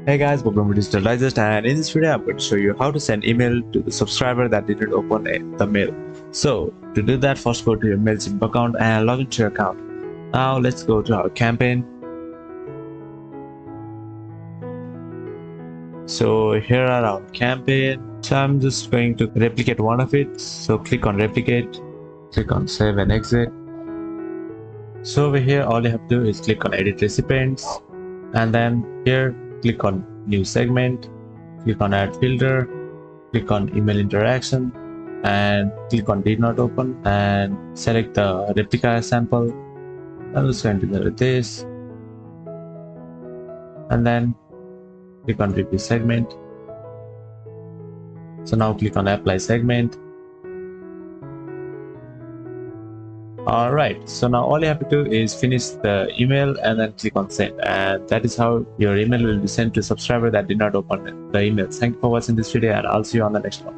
Hey guys, welcome to Digital Digest, and in this video I'm going to show you how to send email to the subscriber that didn't open the mail. So to do that, first go to your MailChimp account and log into your account. Now let's go to our campaign. So here are our campaign. So I'm just going to replicate one of it. So click on replicate, click on save and exit. So over here all you have to do is click on edit recipients, and then here click on new segment, click on add filter, click on email interaction, and click on did not open, and select the replica sample. I'm just going to go with this, and then click on review segment. So now click on apply segment. Alright, so now all you have to do is finish the email and then click on send, and that is how your email will be sent to subscriber that did not open the email. Thank you for watching this video, and I'll see you on the next one.